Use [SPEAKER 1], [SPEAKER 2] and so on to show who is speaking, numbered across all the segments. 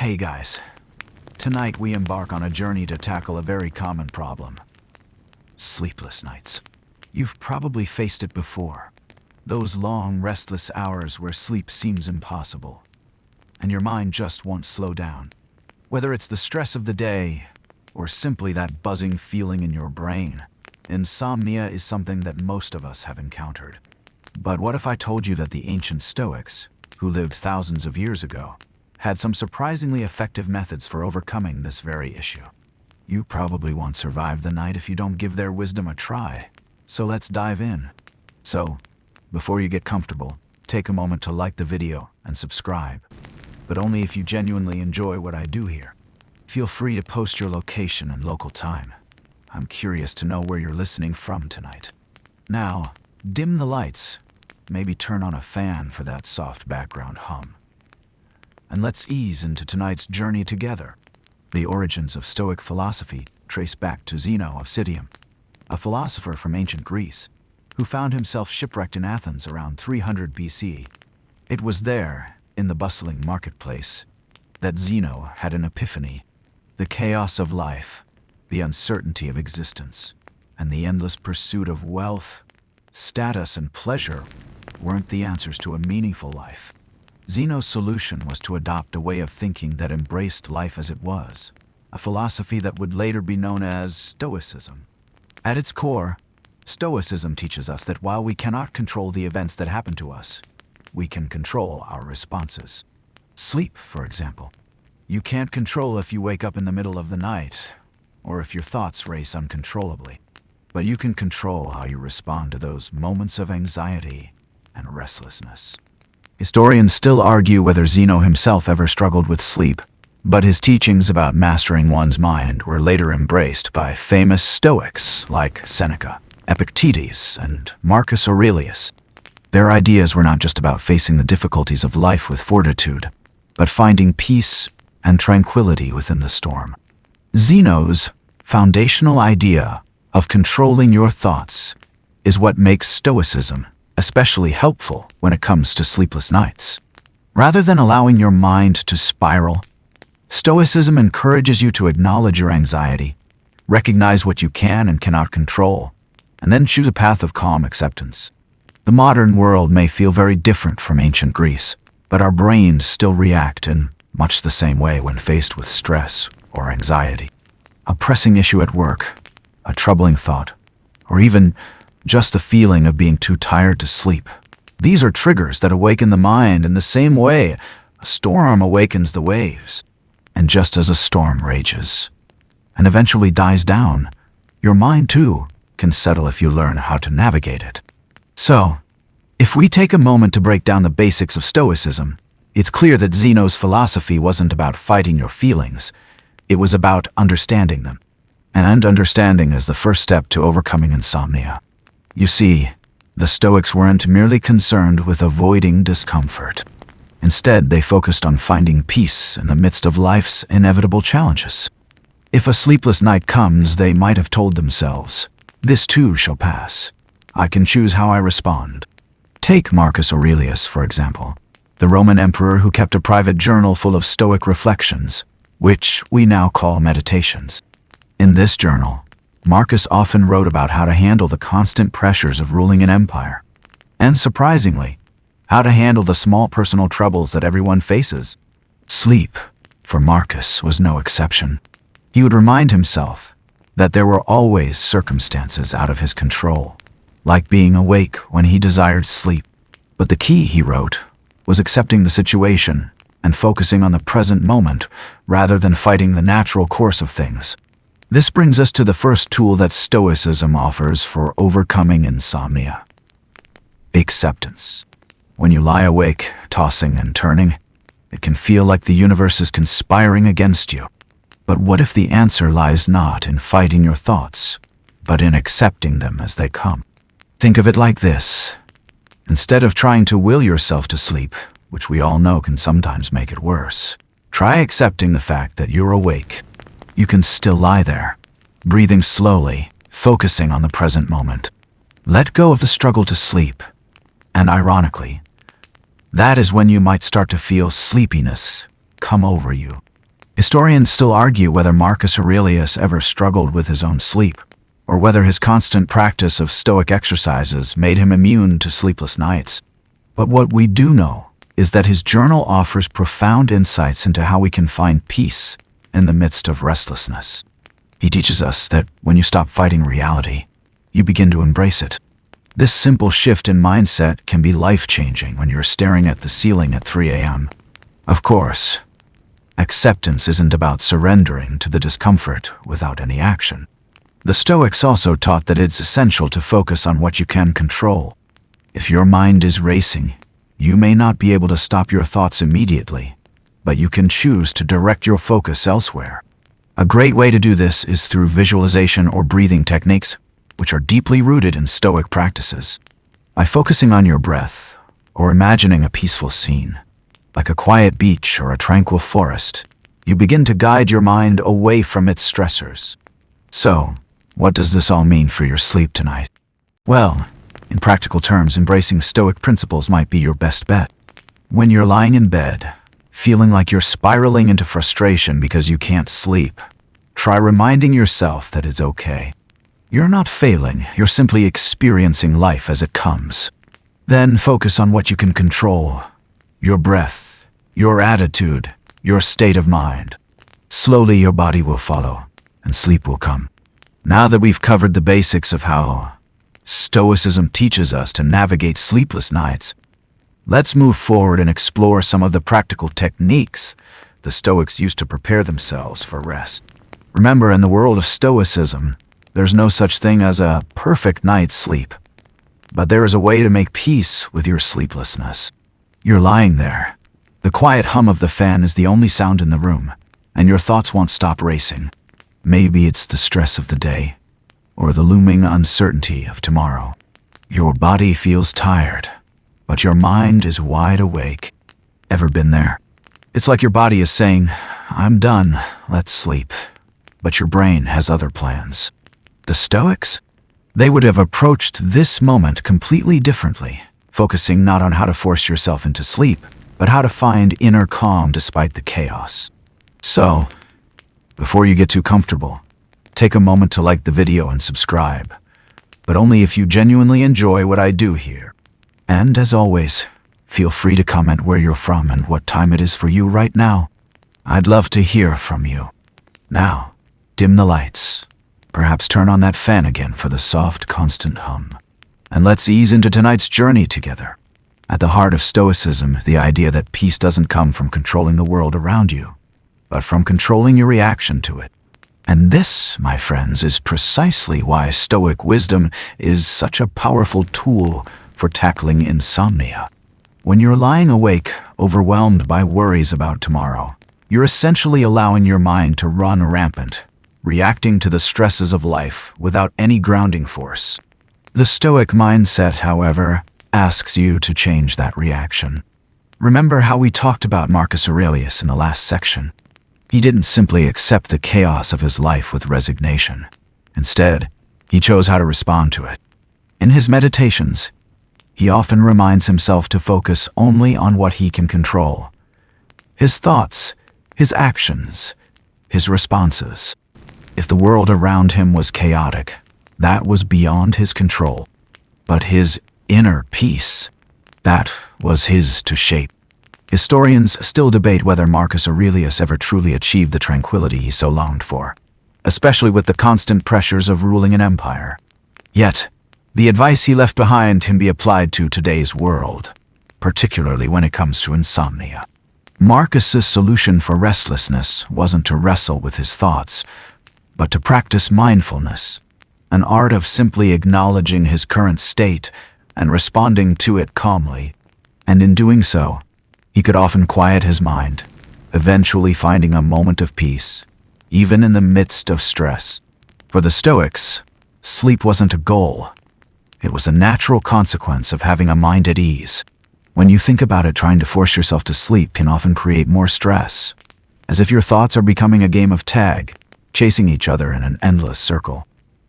[SPEAKER 1] Hey guys, tonight we embark on a journey to tackle a very common problem. Sleepless nights. You've probably faced it before. Those long, restless hours where sleep seems impossible, and your mind just won't slow down. Whether it's the stress of the day, or simply that buzzing feeling in your brain, insomnia is something that most of us have encountered. But what if I told you that the ancient Stoics, who lived thousands of years ago, had some surprisingly effective methods for overcoming this very issue? You probably won't survive the night if you don't give their wisdom a try. So let's dive in. So, before you get comfortable, take a moment to like the video and subscribe. But only if you genuinely enjoy what I do here. Feel free to post your location and local time. I'm curious to know where you're listening from tonight. Now, dim the lights. Maybe turn on a fan for that soft background hum. And let's ease into tonight's journey together. The origins of Stoic philosophy trace back to Zeno of Citium, a philosopher from ancient Greece, who found himself shipwrecked in Athens around 300 BC. It was there, in the bustling marketplace, that Zeno had an epiphany. The chaos of life, the uncertainty of existence, and the endless pursuit of wealth, status, and pleasure weren't the answers to a meaningful life. Zeno's solution was to adopt a way of thinking that embraced life as it was, a philosophy that would later be known as Stoicism. At its core, Stoicism teaches us that while we cannot control the events that happen to us, we can control our responses. Sleep, for example. You can't control if you wake up in the middle of the night, or if your thoughts race uncontrollably. But you can control how you respond to those moments of anxiety and restlessness. Historians still argue whether Zeno himself ever struggled with sleep, but his teachings about mastering one's mind were later embraced by famous Stoics like Seneca, Epictetus, and Marcus Aurelius. Their ideas were not just about facing the difficulties of life with fortitude, but finding peace and tranquility within the storm. Zeno's foundational idea of controlling your thoughts is what makes Stoicism especially helpful when it comes to sleepless nights. Rather than allowing your mind to spiral, Stoicism encourages you to acknowledge your anxiety, recognize what you can and cannot control, and then choose a path of calm acceptance. The modern world may feel very different from ancient Greece, but our brains still react in much the same way when faced with stress or anxiety. A pressing issue at work, a troubling thought, or even just the feeling of being too tired to sleep. These are triggers that awaken the mind in the same way a storm awakens the waves. And just as a storm rages and eventually dies down, your mind too can settle if you learn how to navigate it. So, if we take a moment to break down the basics of Stoicism, it's clear that Zeno's philosophy wasn't about fighting your feelings, it was about understanding them. And understanding is the first step to overcoming insomnia. You see, the Stoics weren't merely concerned with avoiding discomfort. Instead, they focused on finding peace in the midst of life's inevitable challenges. If a sleepless night comes, they might have told themselves, "This too shall pass. I can choose how I respond." Take Marcus Aurelius, for example, the Roman emperor who kept a private journal full of Stoic reflections, which we now call meditations. In this journal, Marcus often wrote about how to handle the constant pressures of ruling an empire, and surprisingly, how to handle the small personal troubles that everyone faces. Sleep, for Marcus, was no exception. He would remind himself that there were always circumstances out of his control, like being awake when he desired sleep. But the key, he wrote, was accepting the situation and focusing on the present moment rather than fighting the natural course of things. This brings us to the first tool that Stoicism offers for overcoming insomnia: acceptance. When you lie awake, tossing and turning, it can feel like the universe is conspiring against you. But what if the answer lies not in fighting your thoughts, but in accepting them as they come? Think of it like this. Instead of trying to will yourself to sleep, which we all know can sometimes make it worse, try accepting the fact that you're awake. You can still lie there, breathing slowly, focusing on the present moment. Let go of the struggle to sleep. And ironically, that is when you might start to feel sleepiness come over you. Historians still argue whether Marcus Aurelius ever struggled with his own sleep, or whether his constant practice of Stoic exercises made him immune to sleepless nights. But what we do know is that his journal offers profound insights into how we can find peace in the midst of restlessness. He teaches us that when you stop fighting reality, you begin to embrace it. This simple shift in mindset can be life-changing when you're staring at the ceiling at 3 a.m. Of course, acceptance isn't about surrendering to the discomfort without any action. The Stoics also taught that it's essential to focus on what you can control. If your mind is racing, you may not be able to stop your thoughts immediately, but you can choose to direct your focus elsewhere. A great way to do this is through visualization or breathing techniques, which are deeply rooted in Stoic practices. By focusing on your breath, or imagining a peaceful scene, like a quiet beach or a tranquil forest, you begin to guide your mind away from its stressors. So, what does this all mean for your sleep tonight? Well, in practical terms, embracing Stoic principles might be your best bet. When you're lying in bed, feeling like you're spiraling into frustration because you can't sleep, try reminding yourself that it's okay. You're not failing, you're simply experiencing life as it comes. Then focus on what you can control: your breath, your attitude, your state of mind. Slowly your body will follow, and sleep will come. Now that we've covered the basics of how Stoicism teaches us to navigate sleepless nights, let's move forward and explore some of the practical techniques the Stoics used to prepare themselves for rest. Remember, in the world of Stoicism, there's no such thing as a perfect night's sleep, but there is a way to make peace with your sleeplessness. You're lying there. The quiet hum of the fan is the only sound in the room, and your thoughts won't stop racing. Maybe it's the stress of the day, or the looming uncertainty of tomorrow. Your body feels tired, but your mind is wide awake. Ever been there? It's like your body is saying, "I'm done, let's sleep," but your brain has other plans. The Stoics? They would have approached this moment completely differently, focusing not on how to force yourself into sleep, but how to find inner calm despite the chaos. So, before you get too comfortable, take a moment to like the video and subscribe, but only if you genuinely enjoy what I do here. And as always, feel free to comment where you're from and what time it is for you right now. I'd love to hear from you. Now, dim the lights. Perhaps turn on that fan again for the soft, constant hum. And let's ease into tonight's journey together. At the heart of Stoicism, the idea that peace doesn't come from controlling the world around you, but from controlling your reaction to it. And this, my friends, is precisely why Stoic wisdom is such a powerful tool for tackling insomnia. When you're lying awake, overwhelmed by worries about tomorrow, you're essentially allowing your mind to run rampant, reacting to the stresses of life without any grounding force. The Stoic mindset, however, asks you to change that reaction. Remember how we talked about Marcus Aurelius in the last section? He didn't simply accept the chaos of his life with resignation. Instead, he chose how to respond to it. In his meditations, he often reminds himself to focus only on what he can control: his thoughts, his actions, his responses. If the world around him was chaotic, that was beyond his control. But his inner peace, that was his to shape. Historians still debate whether Marcus Aurelius ever truly achieved the tranquility he so longed for, especially with the constant pressures of ruling an empire. Yet, the advice he left behind can be applied to today's world, particularly when it comes to insomnia. Marcus's solution for restlessness wasn't to wrestle with his thoughts, but to practice mindfulness, an art of simply acknowledging his current state and responding to it calmly. And in doing so, he could often quiet his mind, eventually finding a moment of peace, even in the midst of stress. For the Stoics, sleep wasn't a goal. It was a natural consequence of having a mind at ease. When you think about it, trying to force yourself to sleep can often create more stress, as if your thoughts are becoming a game of tag, chasing each other in an endless circle.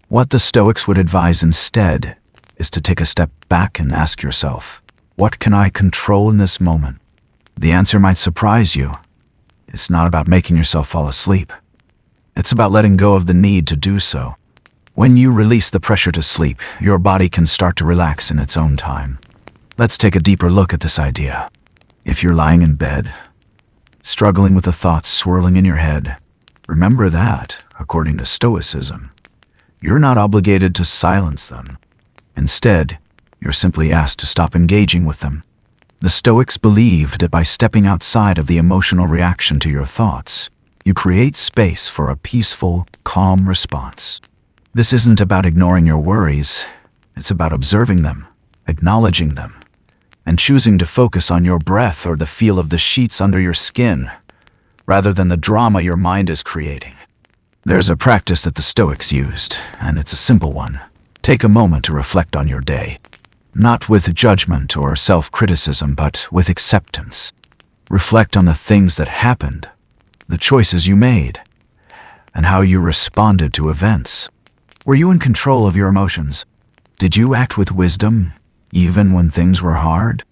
[SPEAKER 1] What the Stoics would advise instead is to take a step back and ask yourself, what can I control in this moment? The answer might surprise you. It's not about making yourself fall asleep. It's about letting go of the need to do so. When you release the pressure to sleep, your body can start to relax in its own time. Let's take a deeper look at this idea. If you're lying in bed, struggling with the thoughts swirling in your head, remember that, according to Stoicism, you're not obligated to silence them. Instead, you're simply asked to stop engaging with them. The Stoics believed that by stepping outside of the emotional reaction to your thoughts, you create space for a peaceful, calm response. This isn't about ignoring your worries. It's about observing them, acknowledging them, and choosing to focus on your breath or the feel of the sheets under your skin, rather than the drama your mind is creating. There's a practice that the Stoics used, and it's a simple one. Take a moment to reflect on your day. Not with judgment or self-criticism, but with acceptance. Reflect on the things that happened, the choices you made, and how you responded to events. Were you in control of your emotions? Did you act with wisdom, even when things were hard?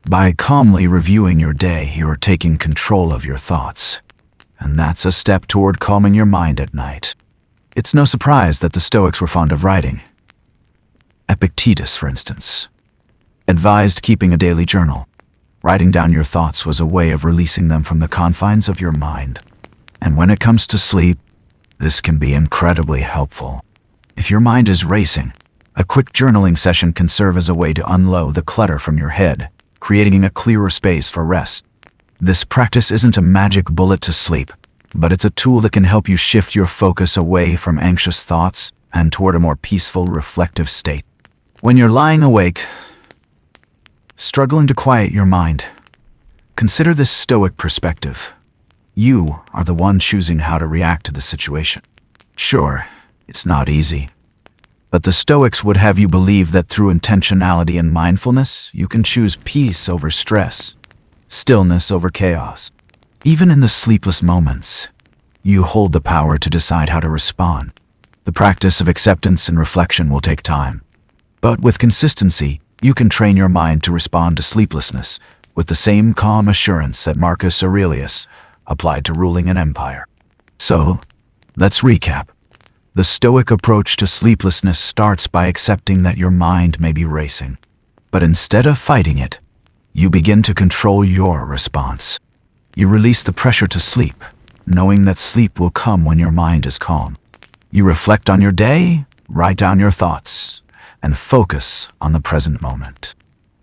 [SPEAKER 1] By calmly reviewing your day, you're taking control of your thoughts. And that's a step toward calming your mind at night. It's no surprise that the Stoics were fond of writing. Epictetus, for instance, advised keeping a daily journal. Writing down your thoughts was a way of releasing them from the confines of your mind. And when it comes to sleep, this can be incredibly helpful. If your mind is racing, a quick journaling session can serve as a way to unload the clutter from your head, creating a clearer space for rest. This practice isn't a magic bullet to sleep, but it's a tool that can help you shift your focus away from anxious thoughts and toward a more peaceful, reflective state. When you're lying awake, struggling to quiet your mind, consider this Stoic perspective. You are the one choosing how to react to the situation. Sure, it's not easy, but the Stoics would have you believe that through intentionality and mindfulness, you can choose peace over stress, stillness over chaos. Even in the sleepless moments, you hold the power to decide how to respond. The practice of acceptance and reflection will take time, but with consistency, you can train your mind to respond to sleeplessness with the same calm assurance that Marcus Aurelius applied to ruling an empire. So, let's recap. The Stoic approach to sleeplessness starts by accepting that your mind may be racing. But instead of fighting it, you begin to control your response. You release the pressure to sleep, knowing that sleep will come when your mind is calm. You reflect on your day, write down your thoughts, and focus on the present moment.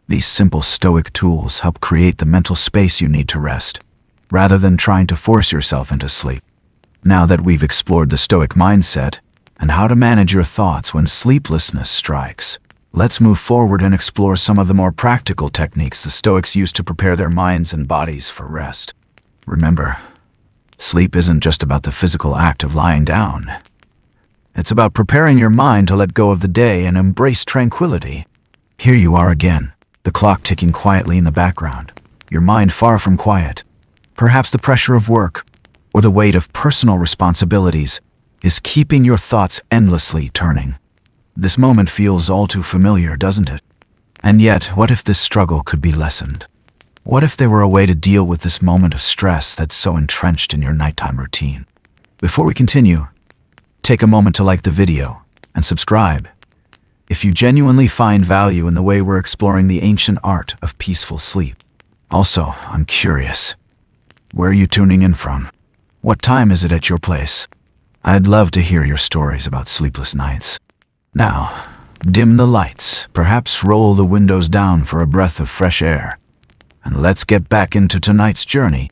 [SPEAKER 1] These simple Stoic tools help create the mental space you need to rest, rather than trying to force yourself into sleep. Now that we've explored the Stoic mindset and how to manage your thoughts when sleeplessness strikes, let's move forward and explore some of the more practical techniques the Stoics used to prepare their minds and bodies for rest. Remember, sleep isn't just about the physical act of lying down. It's about preparing your mind to let go of the day and embrace tranquility. Here you are again, the clock ticking quietly in the background, your mind far from quiet. Perhaps the pressure of work, or the weight of personal responsibilities, is keeping your thoughts endlessly turning. This moment feels all too familiar, doesn't it? And yet, what if this struggle could be lessened? What if there were a way to deal with this moment of stress that's so entrenched in your nighttime routine? Before we continue, take a moment to like the video and subscribe if you genuinely find value in the way we're exploring the ancient art of peaceful sleep. Also, I'm curious, where are you tuning in from? What time is it at your place? I'd love to hear your stories about sleepless nights. Now, dim the lights, perhaps roll the windows down for a breath of fresh air, and let's get back into tonight's journey.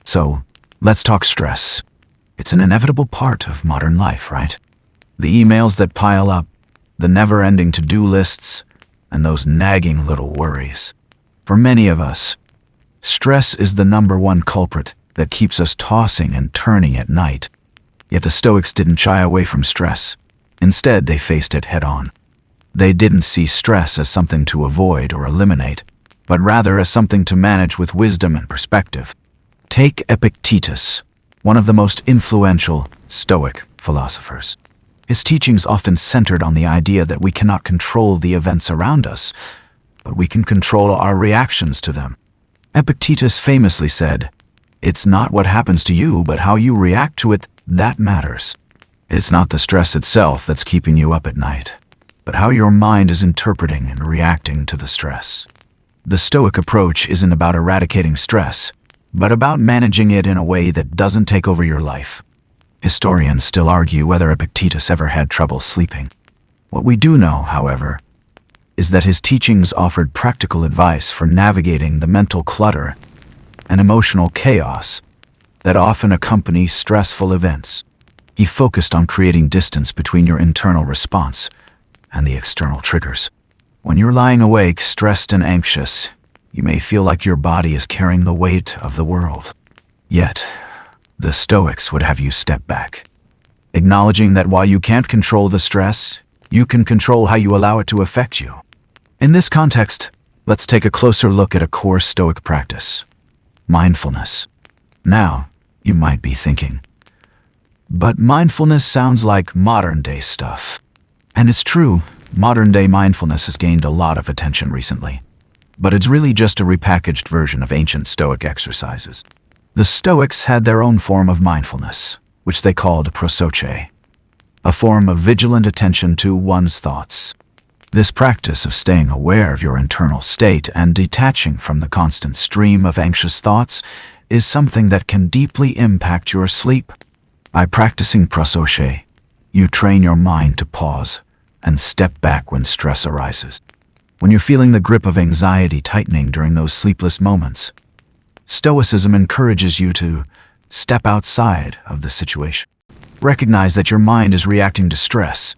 [SPEAKER 1] So, let's talk stress. It's an inevitable part of modern life, right? The emails that pile up, the never-ending to-do lists, and those nagging little worries. For many of us, stress is the number one culprit that keeps us tossing and turning at night. Yet the Stoics didn't shy away from stress. Instead, they faced it head-on. They didn't see stress as something to avoid or eliminate, but rather as something to manage with wisdom and perspective. Take Epictetus, one of the most influential Stoic philosophers. His teachings often centered on the idea that we cannot control the events around us, but we can control our reactions to them. Epictetus famously said, It's not what happens to you, but how you react to it that matters. It's not the stress itself that's keeping you up at night, but how your mind is interpreting and reacting to the stress. The Stoic approach isn't about eradicating stress, but about managing it in a way that doesn't take over your life. Historians still argue whether Epictetus ever had trouble sleeping. What we do know, however, is that his teachings offered practical advice for navigating the mental clutter and emotional chaos that often accompany stressful events. He focused on creating distance between your internal response and the external triggers. When you're lying awake, stressed and anxious, you may feel like your body is carrying the weight of the world. Yet, the Stoics would have you step back, acknowledging that while you can't control the stress, you can control how you allow it to affect you. In this context, let's take a closer look at a core Stoic practice: mindfulness. Now, you might be thinking, but mindfulness sounds like modern-day stuff. And it's true, modern-day mindfulness has gained a lot of attention recently. But it's really just a repackaged version of ancient Stoic exercises. The Stoics had their own form of mindfulness, which they called prosoche, a form of vigilant attention to one's thoughts. This practice of staying aware of your internal state and detaching from the constant stream of anxious thoughts is something that can deeply impact your sleep. By practicing prosoche, you train your mind to pause and step back when stress arises. When you're feeling the grip of anxiety tightening during those sleepless moments, Stoicism encourages you to step outside of the situation. Recognize that your mind is reacting to stress,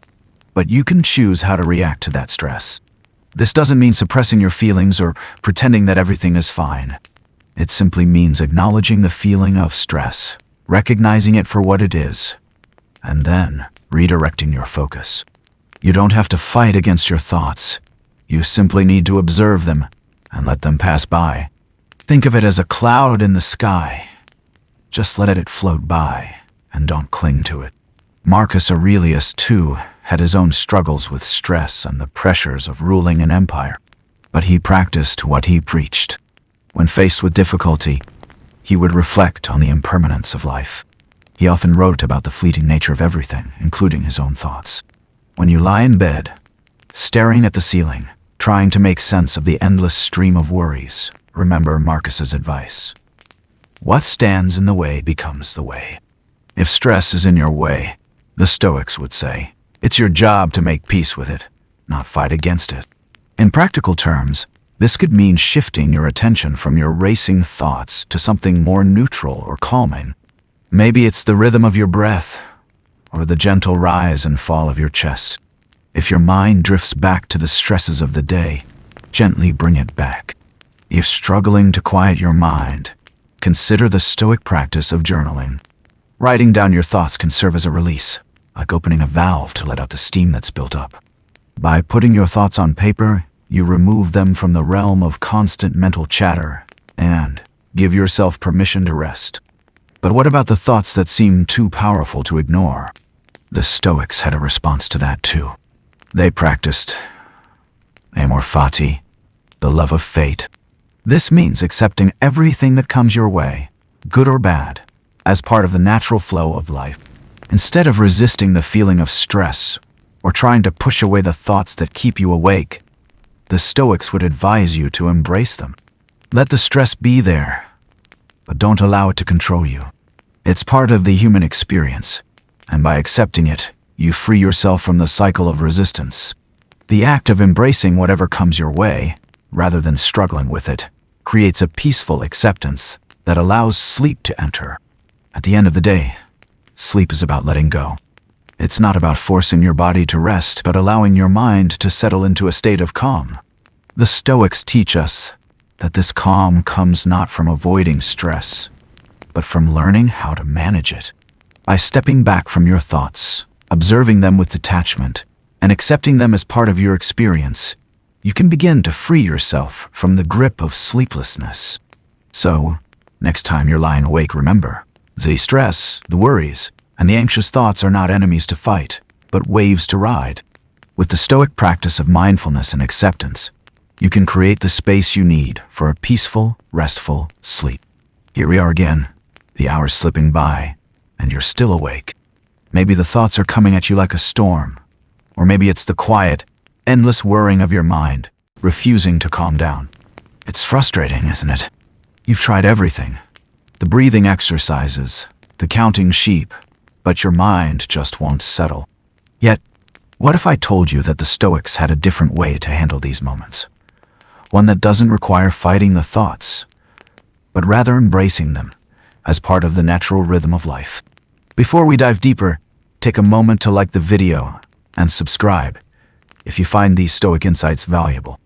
[SPEAKER 1] but you can choose how to react to that stress. This doesn't mean suppressing your feelings or pretending that everything is fine. It simply means acknowledging the feeling of stress, recognizing it for what it is, and then redirecting your focus. You don't have to fight against your thoughts. You simply need to observe them and let them pass by. Think of it as a cloud in the sky. Just let it float by and don't cling to it. Marcus Aurelius, too, had his own struggles with stress and the pressures of ruling an empire, but he practiced what he preached. When faced with difficulty, he would reflect on the impermanence of life. He often wrote about the fleeting nature of everything, including his own thoughts. When you lie in bed, staring at the ceiling, trying to make sense of the endless stream of worries, remember Marcus's advice. What stands in the way becomes the way. If stress is in your way, the Stoics would say, it's your job to make peace with it, not fight against it. In practical terms, this could mean shifting your attention from your racing thoughts to something more neutral or calming. Maybe it's the rhythm of your breath, or the gentle rise and fall of your chest. If your mind drifts back to the stresses of the day, gently bring it back. If struggling to quiet your mind, consider the Stoic practice of journaling. Writing down your thoughts can serve as a release, like opening a valve to let out the steam that's built up. By putting your thoughts on paper, you remove them from the realm of constant mental chatter and give yourself permission to rest. But what about the thoughts that seem too powerful to ignore? The Stoics had a response to that too. They practiced amor fati, the love of fate. This means accepting everything that comes your way, good or bad, as part of the natural flow of life. Instead of resisting the feeling of stress or trying to push away the thoughts that keep you awake, the Stoics would advise you to embrace them. Let the stress be there, but don't allow it to control you. It's part of the human experience, and by accepting it, you free yourself from the cycle of resistance. The act of embracing whatever comes your way, rather than struggling with it, creates a peaceful acceptance that allows sleep to enter. At the end of the day, sleep is about letting go. It's not about forcing your body to rest, but allowing your mind to settle into a state of calm. The Stoics teach us that this calm comes not from avoiding stress, but from learning how to manage it. By stepping back from your thoughts, observing them with detachment, and accepting them as part of your experience, you can begin to free yourself from the grip of sleeplessness. So, next time you're lying awake, remember, the stress, the worries, and the anxious thoughts are not enemies to fight, but waves to ride. With the Stoic practice of mindfulness and acceptance, you can create the space you need for a peaceful, restful sleep. Here we are again, The hours slipping by, and you're still awake. Maybe the thoughts are coming at you like a storm, or maybe it's the quiet, endless whirring of your mind, refusing to calm down. It's frustrating, isn't it? You've tried everything. The breathing exercises, the counting sheep, but your mind just won't settle. Yet, what if I told you that the Stoics had a different way to handle these moments? One that doesn't require fighting the thoughts, but rather embracing them as part of the natural rhythm of life. Before we dive deeper, take a moment to like the video and subscribe if you find these Stoic insights valuable.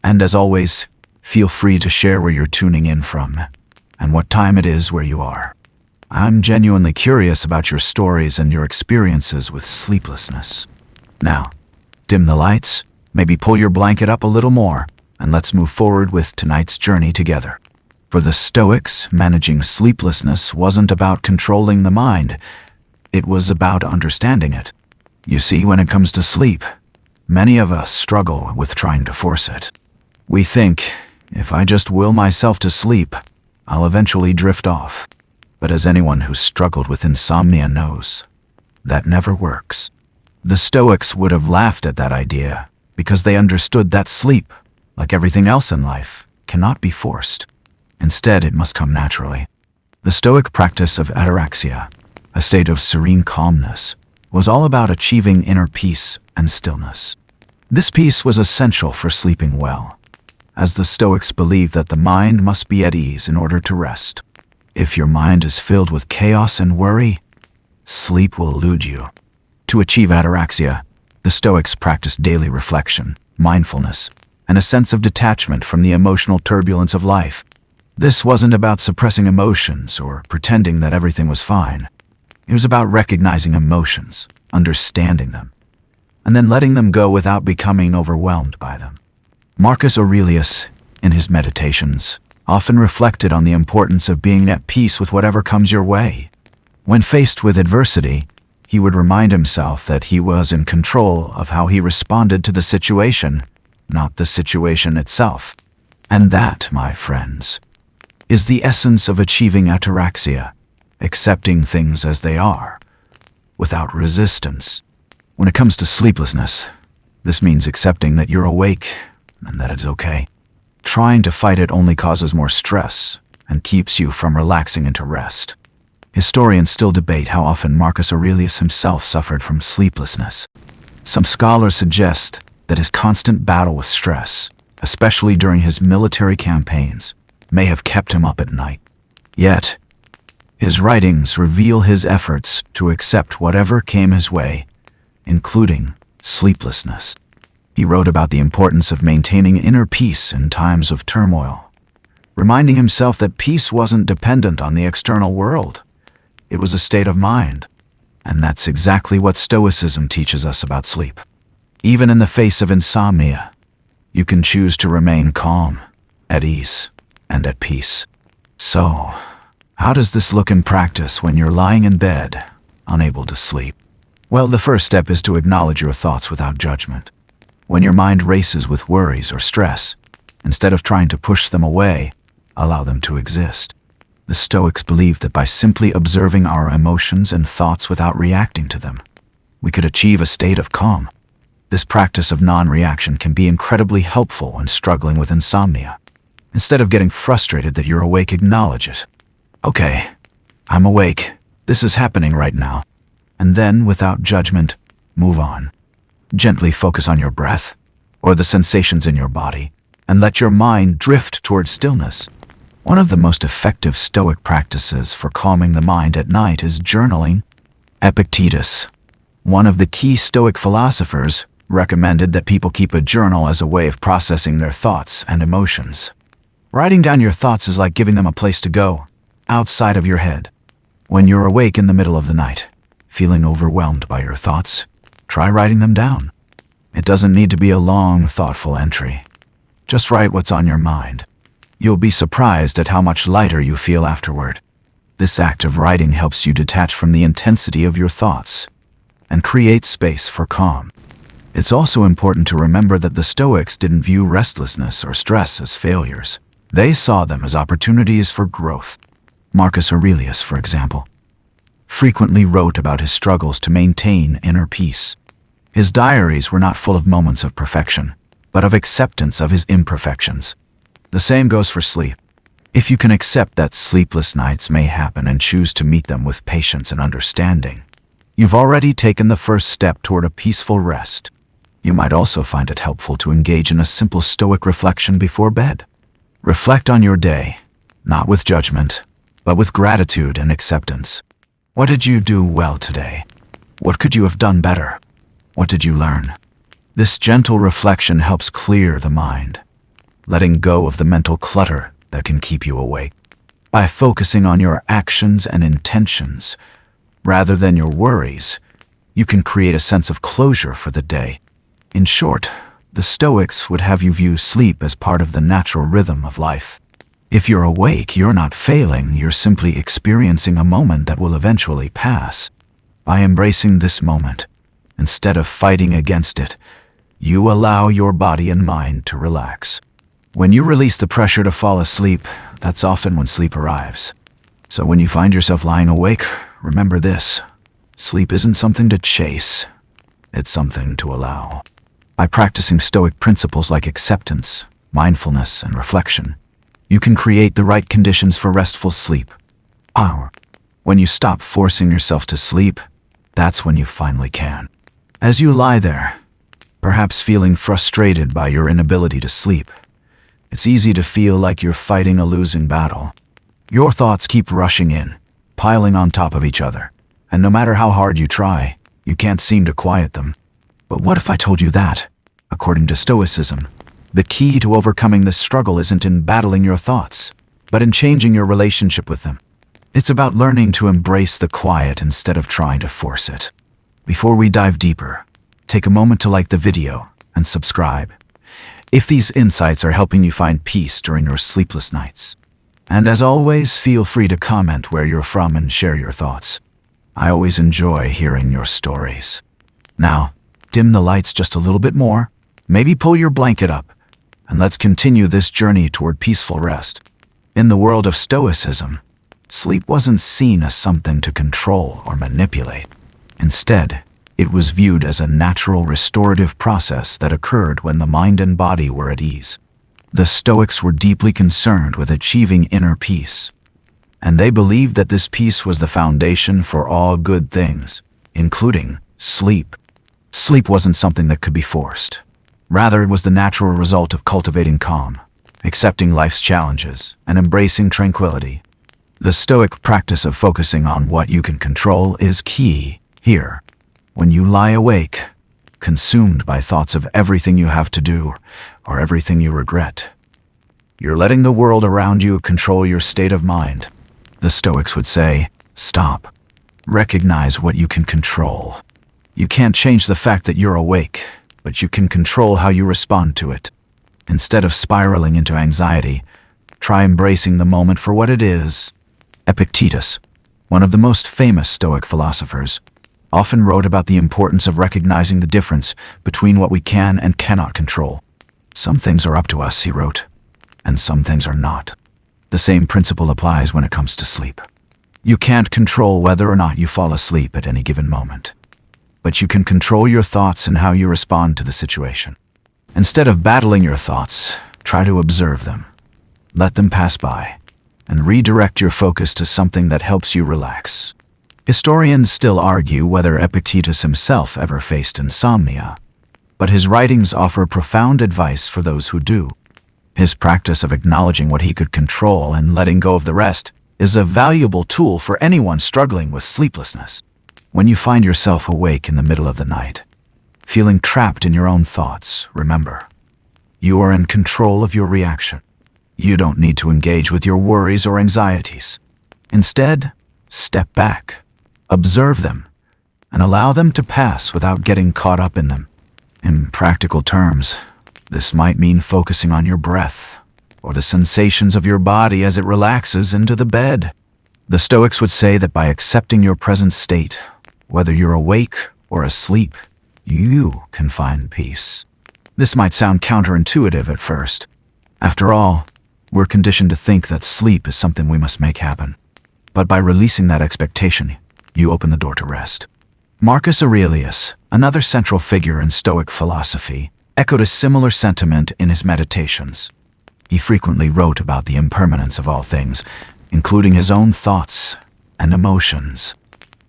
[SPEAKER 1] And as always, feel free to share where you're tuning in from and what time it is where you are. I'm genuinely curious about your stories and your experiences with sleeplessness. Now, dim the lights, maybe pull your blanket up a little more, and let's move forward with tonight's journey together. For the Stoics, managing sleeplessness wasn't about controlling the mind. It was about understanding it. You see, when it comes to sleep, many of us struggle with trying to force it. We think, if I just will myself to sleep, I'll eventually drift off. But as anyone who's struggled with insomnia knows, that never works. The Stoics would have laughed at that idea because they understood that sleep, like everything else in life, cannot be forced. Instead, it must come naturally. The Stoic practice of ataraxia, a state of serene calmness, was all about achieving inner peace and stillness. This peace was essential for sleeping well, as the Stoics believed that the mind must be at ease in order to rest. If your mind is filled with chaos and worry, sleep will elude you. To achieve ataraxia, the Stoics practiced daily reflection, mindfulness, and a sense of detachment from the emotional turbulence of life. This wasn't about suppressing emotions or pretending that everything was fine. It was about recognizing emotions, understanding them, and then letting them go without becoming overwhelmed by them. Marcus Aurelius, in his Meditations, often reflected on the importance of being at peace with whatever comes your way. When faced with adversity, he would remind himself that he was in control of how he responded to the situation, not the situation itself. And that, my friends, is the essence of achieving ataraxia, accepting things as they are, without resistance. When it comes to sleeplessness, this means accepting that you're awake and that it's okay. Trying to fight it only causes more stress and keeps you from relaxing into rest. Historians still debate how often Marcus Aurelius himself suffered from sleeplessness. Some scholars suggest that his constant battle with stress, especially during his military campaigns, may have kept him up at night. Yet, his writings reveal his efforts to accept whatever came his way, including sleeplessness. He wrote about the importance of maintaining inner peace in times of turmoil, reminding himself that peace wasn't dependent on the external world. It was a state of mind. And that's exactly what Stoicism teaches us about sleep. Even in the face of insomnia, you can choose to remain calm, at ease, and at peace. So, how does this look in practice when you're lying in bed, unable to sleep? Well, the first step is to acknowledge your thoughts without judgment. When your mind races with worries or stress, instead of trying to push them away, allow them to exist. The Stoics believed that by simply observing our emotions and thoughts without reacting to them, we could achieve a state of calm. This practice of non-reaction can be incredibly helpful when struggling with insomnia. Instead of getting frustrated that you're awake, acknowledge it. Okay, I'm awake. This is happening right now. And then, without judgment, move on. Gently focus on your breath or the sensations in your body and let your mind drift towards stillness. One of the most effective Stoic practices for calming the mind at night is journaling. Epictetus, one of the key Stoic philosophers, recommended that people keep a journal as a way of processing their thoughts and emotions. Writing down your thoughts is like giving them a place to go, outside of your head. When you're awake in the middle of the night, feeling overwhelmed by your thoughts, try writing them down. It doesn't need to be a long, thoughtful entry. Just write what's on your mind. You'll be surprised at how much lighter you feel afterward. This act of writing helps you detach from the intensity of your thoughts and create space for calm. It's also important to remember that the Stoics didn't view restlessness or stress as failures. They saw them as opportunities for growth. Marcus Aurelius, for example, frequently wrote about his struggles to maintain inner peace. His diaries were not full of moments of perfection, but of acceptance of his imperfections. The same goes for sleep. If you can accept that sleepless nights may happen and choose to meet them with patience and understanding, you've already taken the first step toward a peaceful rest. You might also find it helpful to engage in a simple Stoic reflection before bed. Reflect on your day, not with judgment, but with gratitude and acceptance. What did you do well today? What could you have done better? What did you learn? This gentle reflection helps clear the mind, letting go of the mental clutter that can keep you awake. By focusing on your actions and intentions, rather than your worries, you can create a sense of closure for the day. In short, the Stoics would have you view sleep as part of the natural rhythm of life. If you're awake, you're not failing, you're simply experiencing a moment that will eventually pass. By embracing this moment, instead of fighting against it, you allow your body and mind to relax. When you release the pressure to fall asleep, that's often when sleep arrives. So when you find yourself lying awake, remember this: sleep isn't something to chase, it's something to allow. By practicing Stoic principles like acceptance, mindfulness, and reflection, you can create the right conditions for restful sleep. When you stop forcing yourself to sleep, that's when you finally can. As you lie there, perhaps feeling frustrated by your inability to sleep, it's easy to feel like you're fighting a losing battle. Your thoughts keep rushing in, piling on top of each other, and no matter how hard you try, you can't seem to quiet them. But what if I told you that, according to Stoicism, the key to overcoming this struggle isn't in battling your thoughts, but in changing your relationship with them? It's about learning to embrace the quiet instead of trying to force it. Before we dive deeper, take a moment to like the video and subscribe, if these insights are helping you find peace during your sleepless nights. And as always, feel free to comment where you're from and share your thoughts. I always enjoy hearing your stories. Now, dim the lights just a little bit more, maybe pull your blanket up, and let's continue this journey toward peaceful rest. In the world of Stoicism, sleep wasn't seen as something to control or manipulate. Instead, it was viewed as a natural restorative process that occurred when the mind and body were at ease. The Stoics were deeply concerned with achieving inner peace, and they believed that this peace was the foundation for all good things, including sleep. Sleep wasn't something that could be forced. Rather, it was the natural result of cultivating calm, accepting life's challenges, and embracing tranquility. The Stoic practice of focusing on what you can control is key here. When you lie awake, consumed by thoughts of everything you have to do or everything you regret, you're letting the world around you control your state of mind. The Stoics would say, stop. Recognize what you can control. You can't change the fact that you're awake, but you can control how you respond to it. Instead of spiraling into anxiety, try embracing the moment for what it is. Epictetus, one of the most famous Stoic philosophers, often wrote about the importance of recognizing the difference between what we can and cannot control. Some things are up to us, he wrote, and some things are not. The same principle applies when it comes to sleep. You can't control whether or not you fall asleep at any given moment, but you can control your thoughts and how you respond to the situation. Instead of battling your thoughts, try to observe them. Let them pass by, and redirect your focus to something that helps you relax. Historians still argue whether Epictetus himself ever faced insomnia, but his writings offer profound advice for those who do. His practice of acknowledging what he could control and letting go of the rest is a valuable tool for anyone struggling with sleeplessness. When you find yourself awake in the middle of the night, feeling trapped in your own thoughts, remember, you are in control of your reaction. You don't need to engage with your worries or anxieties. Instead, step back, observe them, and allow them to pass without getting caught up in them. In practical terms, this might mean focusing on your breath or the sensations of your body as it relaxes into the bed. The Stoics would say that by accepting your present state, whether you're awake or asleep, you can find peace. This might sound counterintuitive at first. After all, we're conditioned to think that sleep is something we must make happen. but by releasing that expectation, you open the door to rest. Marcus Aurelius, another central figure in Stoic philosophy, echoed a similar sentiment in his meditations. He frequently wrote about the impermanence of all things, including his own thoughts and emotions.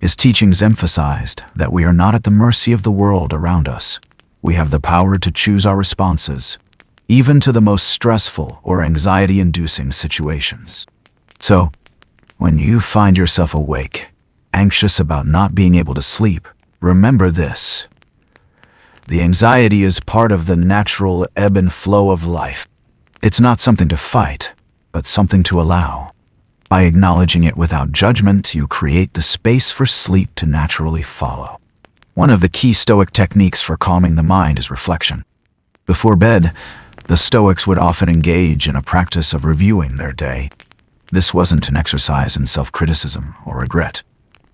[SPEAKER 1] His teachings emphasized that we are not at the mercy of the world around us. We have the power to choose our responses, even to the most stressful or anxiety-inducing situations. So, when you find yourself awake, anxious about not being able to sleep, remember this. The anxiety is part of the natural ebb and flow of life. It's not something to fight, but something to allow. By acknowledging it without judgment, you create the space for sleep to naturally follow. One of the key Stoic techniques for calming the mind is reflection. Before bed, the Stoics would often engage in a practice of reviewing their day. This wasn't an exercise in self-criticism or regret,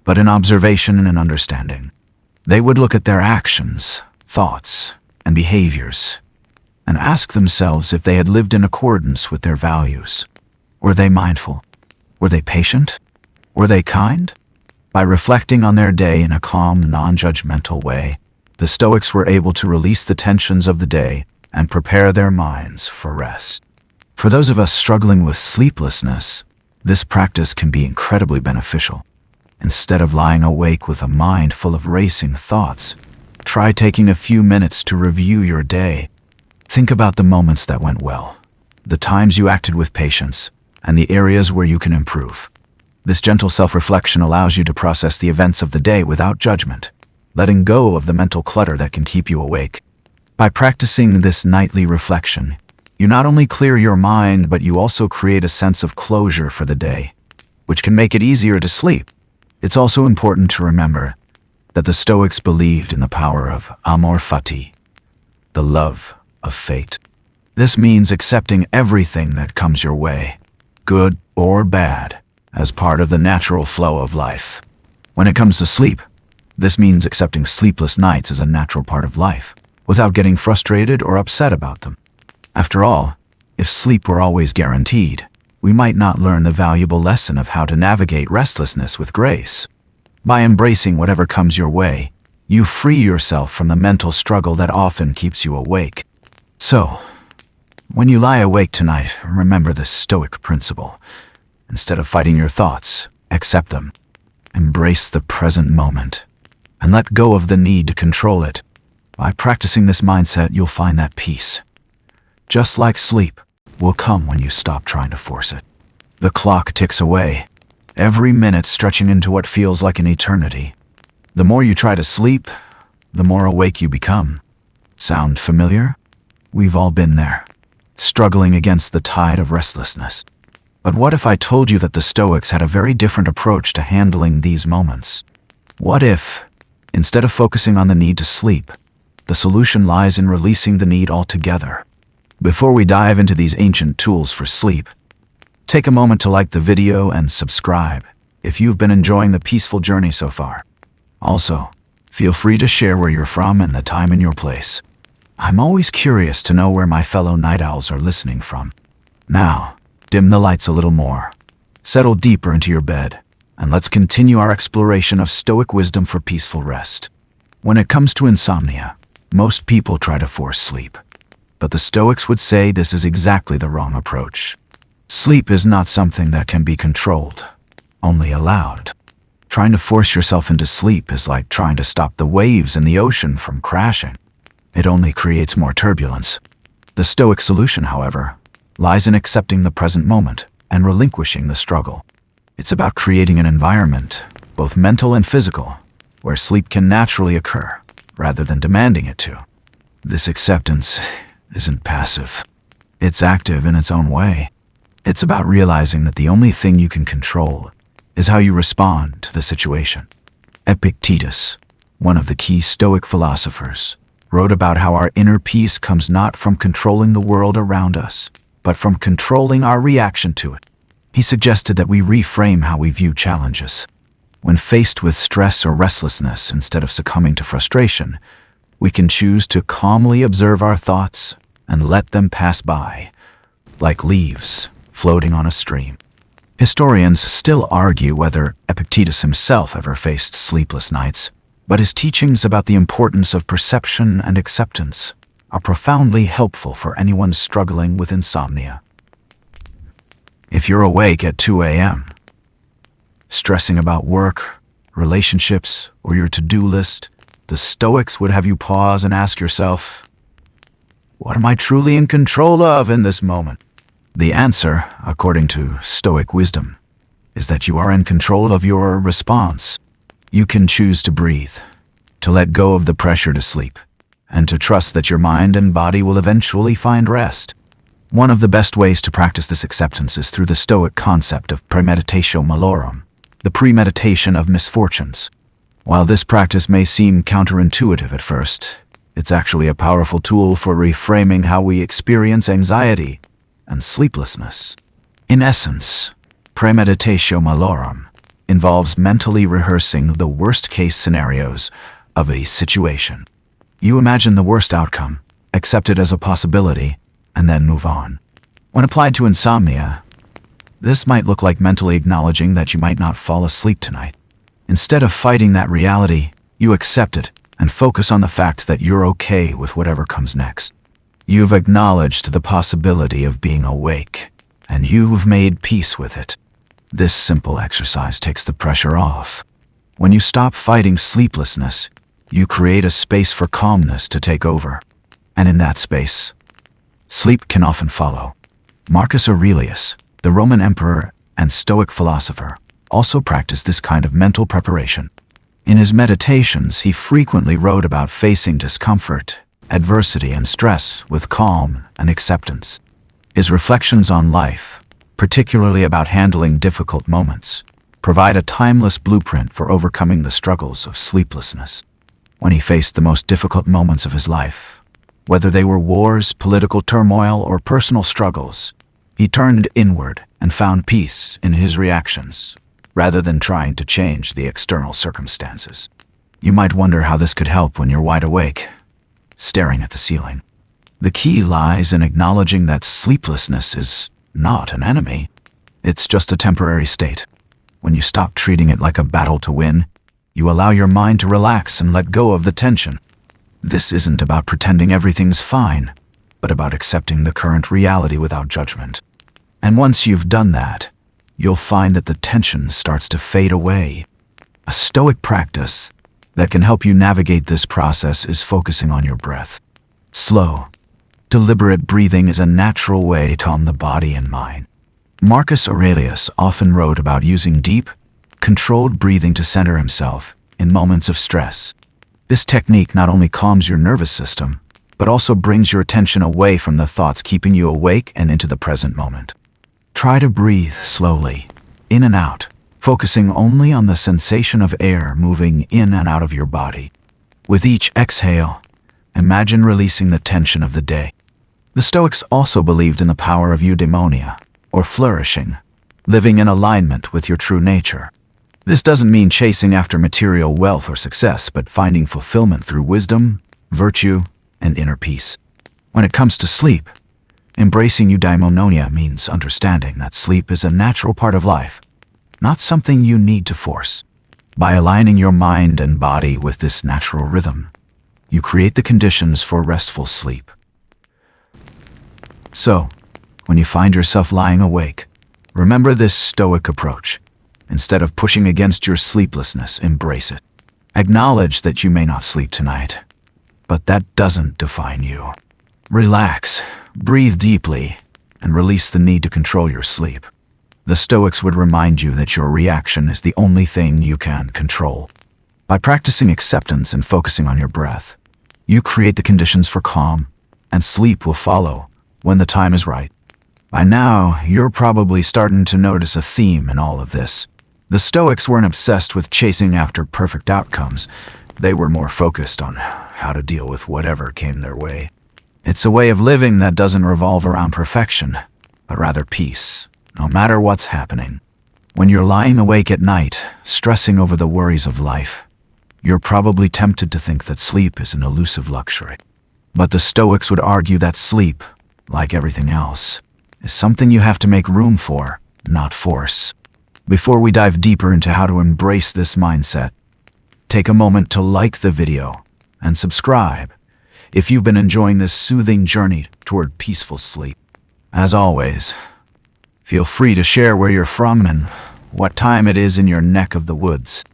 [SPEAKER 1] but in observation and understanding. They would look at their actions, thoughts, and behaviors, and ask themselves if they had lived in accordance with their values. Were they mindful? Were they patient? Were they kind? By reflecting on their day in a calm, non-judgmental way, the Stoics were able to release the tensions of the day and prepare their minds for rest. For those of us struggling with sleeplessness, this practice can be incredibly beneficial. Instead of lying awake with a mind full of racing thoughts, try taking a few minutes to review your day. Think about the moments that went well, the times you acted with patience, and the areas where you can improve. This gentle self-reflection allows you to process the events of the day without judgment, letting go of the mental clutter that can keep you awake. By practicing this nightly reflection, you not only clear your mind, but you also create a sense of closure for the day, which can make it easier to sleep. It's also important to remember that the Stoics believed in the power of amor fati, the love of fate. This means accepting everything that comes your way, good or bad, as part of the natural flow of life. When it comes to sleep, this means accepting sleepless nights as a natural part of life, without getting frustrated or upset about them. After all, if sleep were always guaranteed, we might not learn the valuable lesson of how to navigate restlessness with grace. By embracing whatever comes your way, you free yourself from the mental struggle that often keeps you awake. So, when you lie awake tonight, remember this Stoic principle. Instead of fighting your thoughts, accept them. Embrace the present moment, and let go of the need to control it. By practicing this mindset, you'll find that peace, just like sleep, will come when you stop trying to force it. The clock ticks away, every minute stretching into what feels like an eternity. The more you try to sleep, the more awake you become. Sound familiar? We've all been there, struggling against the tide of restlessness. But what if I told you that the Stoics had a very different approach to handling these moments? What if, instead of focusing on the need to sleep, the solution lies in releasing the need altogether? Before we dive into these ancient tools for sleep, take a moment to like the video and subscribe if you've been enjoying the peaceful journey so far. Also, feel free to share where you're from and the time in your place. I'm always curious to know where my fellow night owls are listening from. Now, dim the lights a little more, settle deeper into your bed, and let's continue our exploration of Stoic wisdom for peaceful rest. When it comes to insomnia, most people try to force sleep, but the Stoics would say this is exactly the wrong approach. Sleep is not something that can be controlled, only allowed. Trying to force yourself into sleep is like trying to stop the waves in the ocean from crashing. It only creates more turbulence. The Stoic solution, however, lies in accepting the present moment and relinquishing the struggle. It's about creating an environment, both mental and physical, where sleep can naturally occur, rather than demanding it to. This acceptance isn't passive. It's active in its own way. It's about realizing that the only thing you can control is how you respond to the situation. Epictetus, one of the key Stoic philosophers, wrote about how our inner peace comes not from controlling the world around us, but from controlling our reaction to it. He suggested that we reframe how we view challenges. When faced with stress or restlessness, instead of succumbing to frustration, we can choose to calmly observe our thoughts and let them pass by, like leaves floating on a stream. Historians still argue whether Epictetus himself ever faced sleepless nights, but his teachings about the importance of perception and acceptance are profoundly helpful for anyone struggling with insomnia. If you're awake at 2 a.m., stressing about work, relationships, or your to-do list, the Stoics would have you pause and ask yourself, what am I truly in control of in this moment? The answer, according to Stoic wisdom, is that you are in control of your response. You can choose to breathe, to let go of the pressure to sleep, and to trust that your mind and body will eventually find rest. One of the best ways to practice this acceptance is through the Stoic concept of premeditatio malorum, the premeditation of misfortunes. While this practice may seem counterintuitive at first, it's actually a powerful tool for reframing how we experience anxiety and sleeplessness. In essence, premeditatio malorum involves mentally rehearsing the worst-case scenarios of a situation. You imagine the worst outcome, accept it as a possibility, and then move on. When applied to insomnia, this might look like mentally acknowledging that you might not fall asleep tonight. Instead of fighting that reality, you accept it and focus on the fact that you're okay with whatever comes next. You've acknowledged the possibility of being awake, and you've made peace with it. This simple exercise takes the pressure off. When you stop fighting sleeplessness, you create a space for calmness to take over. And in that space, sleep can often follow. Marcus Aurelius, the Roman emperor and Stoic philosopher, also practiced this kind of mental preparation. In his meditations, he frequently wrote about facing discomfort, adversity, and stress with calm and acceptance. His reflections on life, particularly about handling difficult moments, provide a timeless blueprint for overcoming the struggles of sleeplessness. When he faced the most difficult moments of his life, whether they were wars, political turmoil, or personal struggles, he turned inward and found peace in his reactions, rather than trying to change the external circumstances. You might wonder how this could help when you're wide awake, staring at the ceiling. The key lies in acknowledging that sleeplessness is not an enemy. It's just a temporary state. When you stop treating it like a battle to win, you allow your mind to relax and let go of the tension. This isn't about pretending everything's fine, but about accepting the current reality without judgment. And once you've done that, you'll find that the tension starts to fade away. A Stoic practice that can help you navigate this process is focusing on your breath. Slow, deliberate breathing is a natural way to calm the body and mind. Marcus Aurelius often wrote about using deep, controlled breathing to center himself in moments of stress. This technique not only calms your nervous system, but also brings your attention away from the thoughts keeping you awake and into the present moment. Try to breathe slowly, in and out, focusing only on the sensation of air moving in and out of your body. With each exhale, imagine releasing the tension of the day. The Stoics also believed in the power of eudaimonia, or flourishing, living in alignment with your true nature. This doesn't mean chasing after material wealth or success, but finding fulfillment through wisdom, virtue, and inner peace. When it comes to sleep, embracing eudaimonia means understanding that sleep is a natural part of life, not something you need to force. By aligning your mind and body with this natural rhythm, you create the conditions for restful sleep. So, when you find yourself lying awake, remember this Stoic approach. Instead of pushing against your sleeplessness, embrace it. Acknowledge that you may not sleep tonight, but that doesn't define you. Relax, breathe deeply, and release the need to control your sleep. The Stoics would remind you that your reaction is the only thing you can control. By practicing acceptance and focusing on your breath, you create the conditions for calm, and sleep will follow when the time is right. By now, you're probably starting to notice a theme in all of this. The Stoics weren't obsessed with chasing after perfect outcomes. They were more focused on how to deal with whatever came their way. It's a way of living that doesn't revolve around perfection, but rather peace, no matter what's happening. When you're lying awake at night, stressing over the worries of life, you're probably tempted to think that sleep is an elusive luxury. But the Stoics would argue that sleep, like everything else, is something you have to make room for, not force. Before we dive deeper into how to embrace this mindset, take a moment to like the video and subscribe if you've been enjoying this soothing journey toward peaceful sleep. As always, feel free to share where you're from and what time it is in your neck of the woods.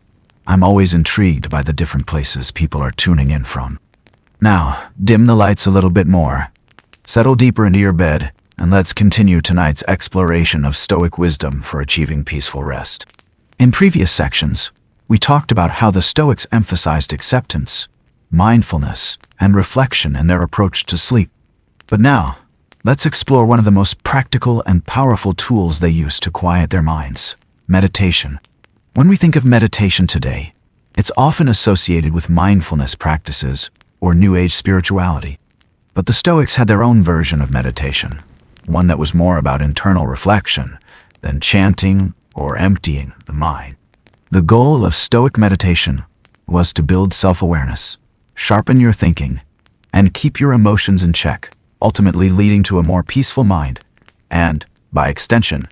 [SPEAKER 1] I'm always intrigued by the different places people are tuning in from. Now, dim the lights a little bit more, settle deeper into your bed, and let's continue tonight's exploration of Stoic wisdom for achieving peaceful rest. In previous sections, we talked about how the Stoics emphasized acceptance, mindfulness, and reflection in their approach to sleep. But now, let's explore one of the most practical and powerful tools they use to quiet their minds: meditation. When we think of meditation today, it's often associated with mindfulness practices or New Age spirituality. But the Stoics had their own version of meditation, one that was more about internal reflection than chanting or emptying the mind. The goal of Stoic meditation was to build self-awareness, sharpen your thinking, and keep your emotions in check, ultimately leading to a more peaceful mind and, by extension,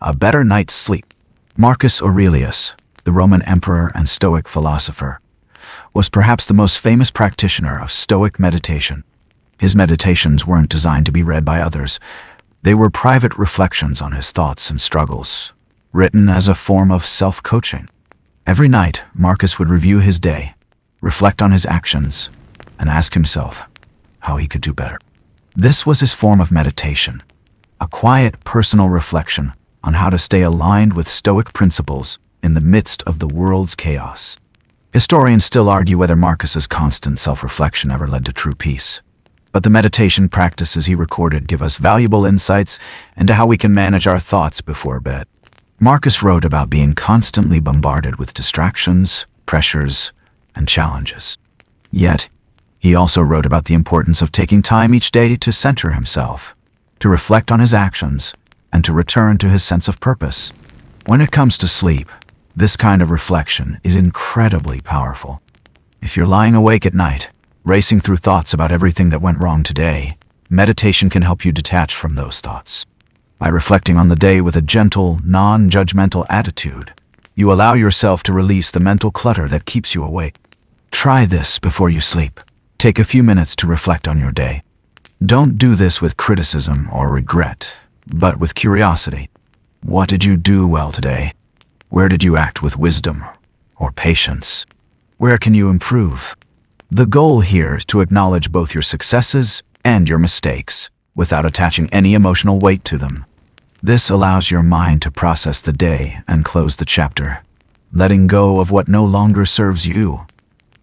[SPEAKER 1] a better night's sleep. Marcus Aurelius, the Roman emperor and Stoic philosopher, was perhaps the most famous practitioner of Stoic meditation. His meditations weren't designed to be read by others. They were private reflections on his thoughts and struggles, written as a form of self-coaching. Every night, Marcus would review his day, reflect on his actions, and ask himself how he could do better. This was his form of meditation, a quiet personal reflection on how to stay aligned with Stoic principles in the midst of the world's chaos. Historians still argue whether Marcus's constant self-reflection ever led to true peace. But the meditation practices he recorded give us valuable insights into how we can manage our thoughts before bed. Marcus wrote about being constantly bombarded with distractions, pressures, and challenges. Yet, he also wrote about the importance of taking time each day to center himself, to reflect on his actions, and to return to his sense of purpose. When it comes to sleep, this kind of reflection is incredibly powerful. If you're lying awake at night, racing through thoughts about everything that went wrong today, meditation can help you detach from those thoughts. By reflecting on the day with a gentle, non-judgmental attitude, you allow yourself to release the mental clutter that keeps you awake. Try this before you sleep. Take a few minutes to reflect on your day. Don't do this with criticism or regret, but with curiosity. What did you do well today? Where did you act with wisdom or patience? Where can you improve? The goal here is to acknowledge both your successes and your mistakes without attaching any emotional weight to them. This allows your mind to process the day and close the chapter, letting go of what no longer serves you.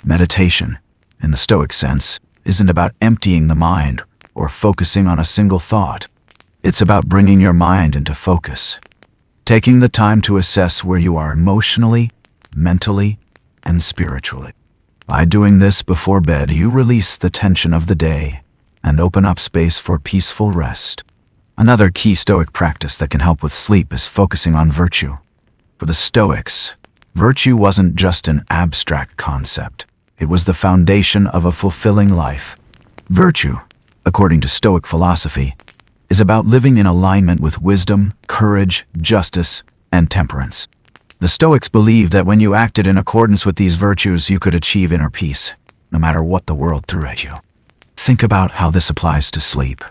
[SPEAKER 1] Meditation, in the Stoic sense, isn't about emptying the mind or focusing on a single thought. It's about bringing your mind into focus, taking the time to assess where you are emotionally, mentally, and spiritually. By doing this before bed, you release the tension of the day and open up space for peaceful rest. Another key Stoic practice that can help with sleep is focusing on virtue. For the Stoics, virtue wasn't just an abstract concept. It was the foundation of a fulfilling life. Virtue, according to Stoic philosophy, is about living in alignment with wisdom, courage, justice, and temperance. The Stoics believed that when you acted in accordance with these virtues, you could achieve inner peace, no matter what the world threw at you. Think about how this applies to sleep.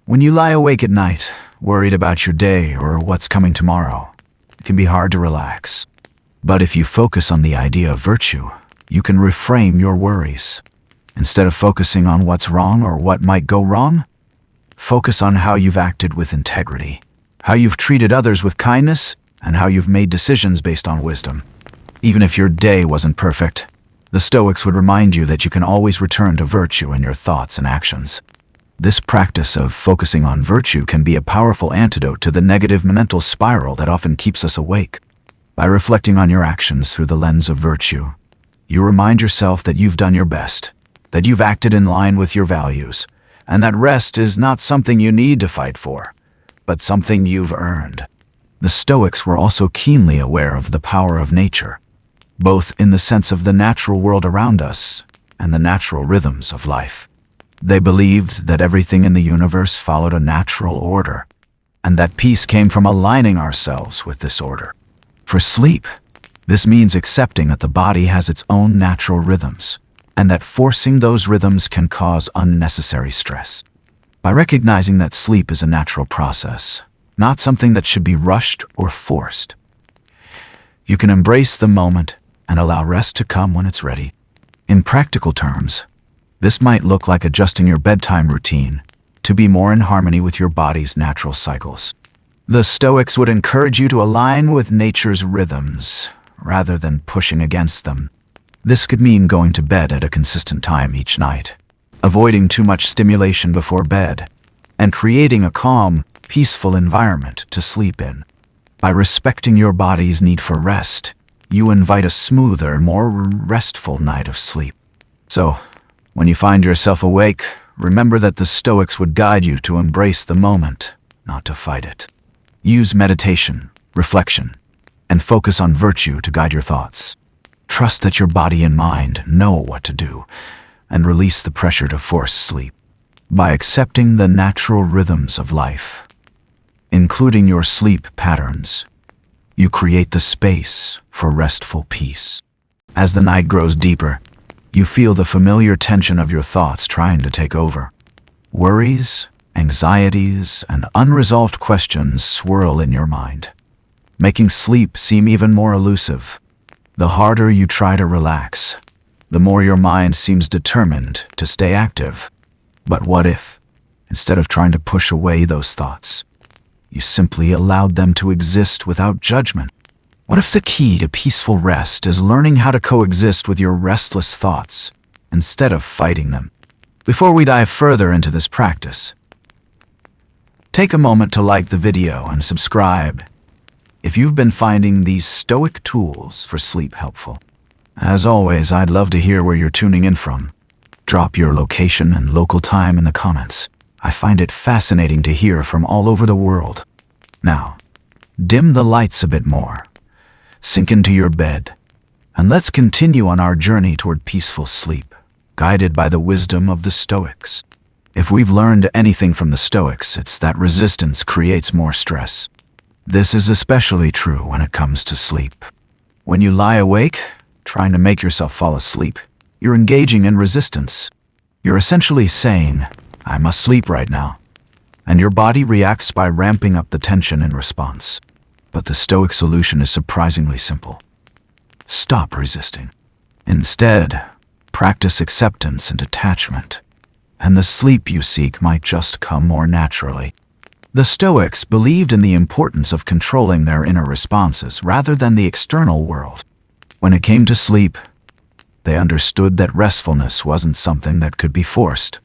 [SPEAKER 1] When you lie awake at night, worried about your day or what's coming tomorrow, it can be hard to relax. But if you focus on the idea of virtue, you can reframe your worries. Instead of focusing on what's wrong or what might go wrong, focus on how you've acted with integrity, how you've treated others with kindness, and how you've made decisions based on wisdom. Even if your day wasn't perfect, the Stoics would remind you that you can always return to virtue in your thoughts and actions. This practice of focusing on virtue can be a powerful antidote to the negative mental spiral that often keeps us awake. By reflecting on your actions through the lens of virtue, you remind yourself that you've done your best, that you've acted in line with your values, and that rest is not something you need to fight for, but something you've earned. The Stoics were also keenly aware of the power of nature, both in the sense of the natural world around us and the natural rhythms of life. They believed that everything in the universe followed a natural order, and that peace came from aligning ourselves with this order. For sleep, this means accepting that the body has its own natural rhythms, and that forcing those rhythms can cause unnecessary stress. By recognizing that sleep is a natural process, not something that should be rushed or forced, you can embrace the moment and allow rest to come when it's ready. In practical terms, this might look like adjusting your bedtime routine to be more in harmony with your body's natural cycles. The Stoics would encourage you to align with nature's rhythms rather than pushing against them. This could mean going to bed at a consistent time each night, avoiding too much stimulation before bed, and creating a calm, peaceful environment to sleep in. By respecting your body's need for rest, you invite a smoother, more restful night of sleep. So, when you find yourself awake, remember that the Stoics would guide you to embrace the moment, not to fight it. Use meditation, reflection, and focus on virtue to guide your thoughts. Trust that your body and mind know what to do, and release the pressure to force sleep. By accepting the natural rhythms of life, including your sleep patterns, you create the space for restful peace. As the night grows deeper, you feel the familiar tension of your thoughts trying to take over. Worries, anxieties, and unresolved questions swirl in your mind, making sleep seem even more elusive. The harder you try to relax, the more your mind seems determined to stay active. But what if, instead of trying to push away those thoughts, you simply allowed them to exist without judgment? What if the key to peaceful rest is learning how to coexist with your restless thoughts instead of fighting them? Before we dive further into this practice, take a moment to like the video and subscribe if you've been finding these Stoic tools for sleep helpful. As always, I'd love to hear where you're tuning in from. Drop your location and local time in the comments. I find it fascinating to hear from all over the world. Now, dim the lights a bit more, sink into your bed, and let's continue on our journey toward peaceful sleep, guided by the wisdom of the Stoics. If we've learned anything from the Stoics, it's that resistance creates more stress. This is especially true when it comes to sleep. When you lie awake, trying to make yourself fall asleep, you're engaging in resistance. You're essentially saying, "I must sleep right now," and your body reacts by ramping up the tension in response. But the Stoic solution is surprisingly simple. Stop resisting. Instead, practice acceptance and detachment, and the sleep you seek might just come more naturally. The Stoics believed in the importance of controlling their inner responses rather than the external world. When it came to sleep, they understood that restfulness wasn't something that could be forced.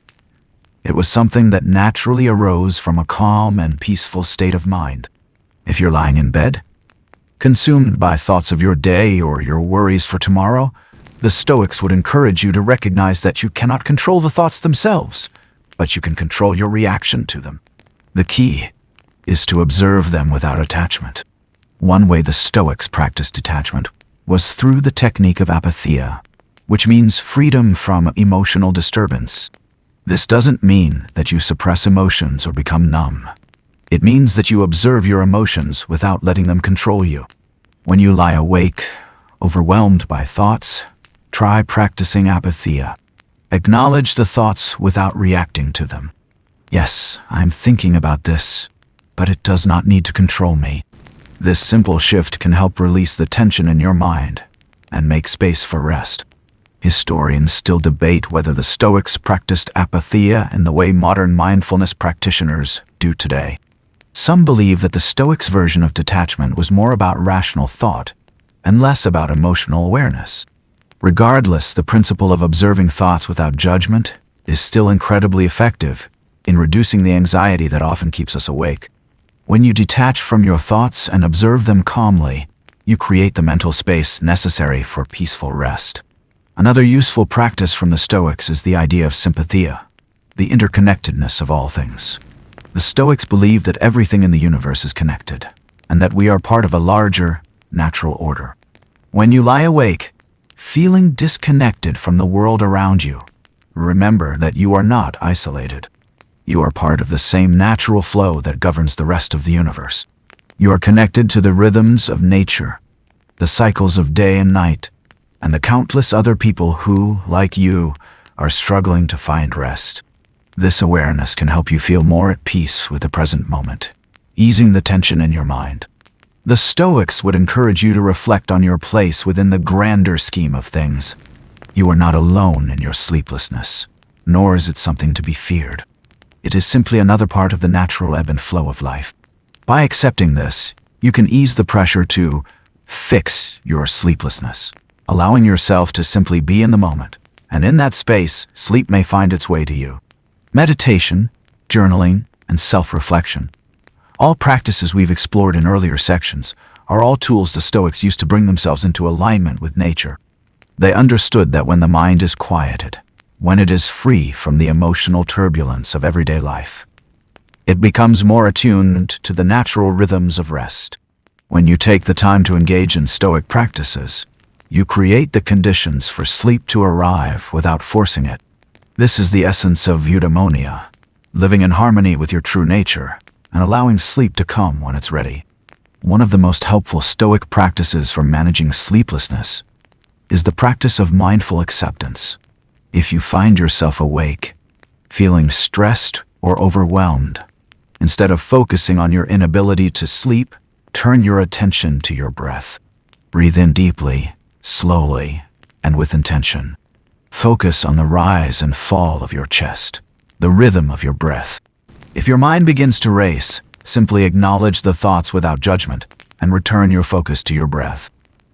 [SPEAKER 1] It was something that naturally arose from a calm and peaceful state of mind. If you're lying in bed, consumed by thoughts of your day or your worries for tomorrow, the Stoics would encourage you to recognize that you cannot control the thoughts themselves, but you can control your reaction to them. The key is to observe them without attachment. One way the Stoics practiced detachment was through the technique of apatheia, which means freedom from emotional disturbance. This doesn't mean that you suppress emotions or become numb. It means that you observe your emotions without letting them control you. When you lie awake, overwhelmed by thoughts, try practicing apatheia. Acknowledge the thoughts without reacting to them. Yes, I'm thinking about this, but it does not need to control me. This simple shift can help release the tension in your mind and make space for rest. Historians still debate whether the Stoics practiced apatheia in the way modern mindfulness practitioners do today. Some believe that the Stoics' version of detachment was more about rational thought and less about emotional awareness. Regardless, the principle of observing thoughts without judgment is still incredibly effective in reducing the anxiety that often keeps us awake. When you detach from your thoughts and observe them calmly, you create the mental space necessary for peaceful rest. Another useful practice from the Stoics is the idea of sympatheia, the interconnectedness of all things. The Stoics believe that everything in the universe is connected, and that we are part of a larger, natural order. When you lie awake, feeling disconnected from the world around you, remember that you are not isolated. You are part of the same natural flow that governs the rest of the universe. You are connected to the rhythms of nature, the cycles of day and night, and the countless other people who, like you, are struggling to find rest. This awareness can help you feel more at peace with the present moment, easing the tension in your mind. The Stoics would encourage you to reflect on your place within the grander scheme of things. You are not alone in your sleeplessness, nor is it something to be feared. It is simply another part of the natural ebb and flow of life. By accepting this, you can ease the pressure to fix your sleeplessness, allowing yourself to simply be in the moment, and in that space, sleep may find its way to you. Meditation, journaling, and self-reflection, all practices we've explored in earlier sections, are all tools the Stoics used to bring themselves into alignment with nature. They understood that when the mind is quieted, when it is free from the emotional turbulence of everyday life, it becomes more attuned to the natural rhythms of rest. When you take the time to engage in Stoic practices, you create the conditions for sleep to arrive without forcing it. This is the essence of eudaimonia, living in harmony with your true nature and allowing sleep to come when it's ready. One of the most helpful Stoic practices for managing sleeplessness is the practice of mindful acceptance. If you find yourself awake, feeling stressed or overwhelmed, instead of focusing on your inability to sleep, turn your attention to your breath. Breathe in deeply, slowly, and with intention. Focus on the rise and fall of your chest, the rhythm of your breath. If your mind begins to race, simply acknowledge the thoughts without judgment and return your focus to your breath.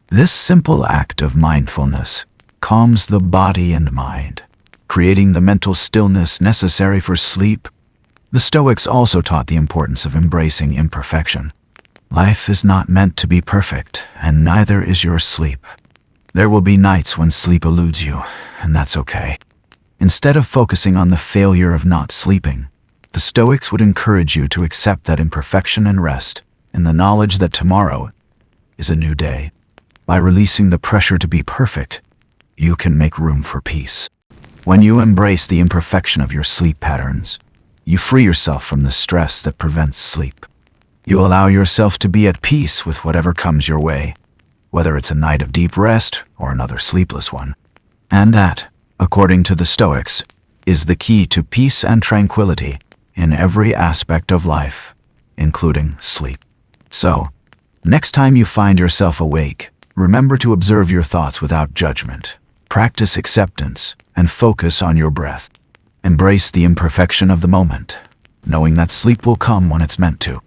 [SPEAKER 1] This simple act of mindfulness calms the body and mind, creating the mental stillness necessary for sleep. The Stoics also taught the importance of embracing imperfection. Life is not meant to be perfect, and neither is your sleep. There will be nights when sleep eludes you, and that's okay. Instead of focusing on the failure of not sleeping, the Stoics would encourage you to accept that imperfection and rest in the knowledge that tomorrow is a new day. By releasing the pressure to be perfect, you can make room for peace. When you embrace the imperfection of your sleep patterns, you free yourself from the stress that prevents sleep. You allow yourself to be at peace with whatever comes your way, whether it's a night of deep rest or another sleepless one. And that, according to the Stoics, is the key to peace and tranquility in every aspect of life, including sleep. So, next time you find yourself awake, remember to observe your thoughts without judgment, practice acceptance, and focus on your breath. Embrace the imperfection of the moment, knowing that sleep will come when it's meant to.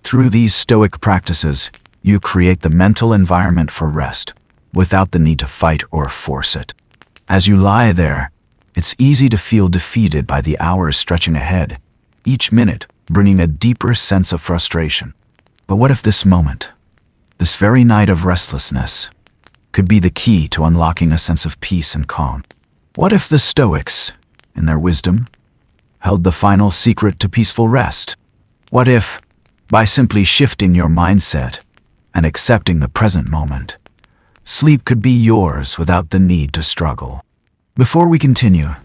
[SPEAKER 1] Through these Stoic practices, you create the mental environment for rest, without the need to fight or force it. As you lie there, it's easy to feel defeated by the hours stretching ahead, each minute bringing a deeper sense of frustration. But what if this moment, this very night of restlessness, could be the key to unlocking a sense of peace and calm? What if the Stoics, in their wisdom, held the final secret to peaceful rest? What if, by simply shifting your mindset and accepting the present moment, sleep could be yours without the need to struggle? Before we continue,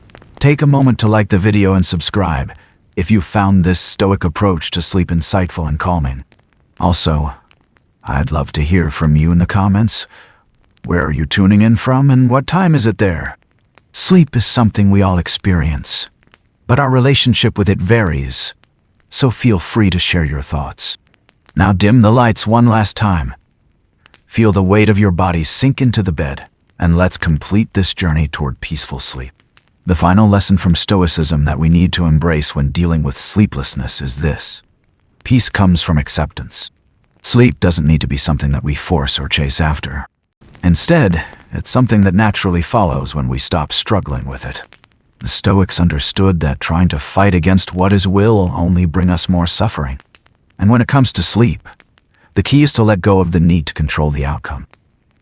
[SPEAKER 1] take a moment to like the video and subscribe if you found this Stoic approach to sleep insightful and calming. Also, I'd love to hear from you in the comments. Where are you tuning in from and what time is it there? Sleep is something we all experience, but our relationship with it varies, so feel free to share your thoughts. Now dim the lights one last time. Feel the weight of your body sink into the bed, and let's complete this journey toward peaceful sleep. The final lesson from Stoicism that we need to embrace when dealing with sleeplessness is this: peace comes from acceptance. Sleep doesn't need to be something that we force or chase after. Instead, it's something that naturally follows when we stop struggling with it. The Stoics understood that trying to fight against what is will only bring us more suffering. And when it comes to sleep, the key is to let go of the need to control the outcome.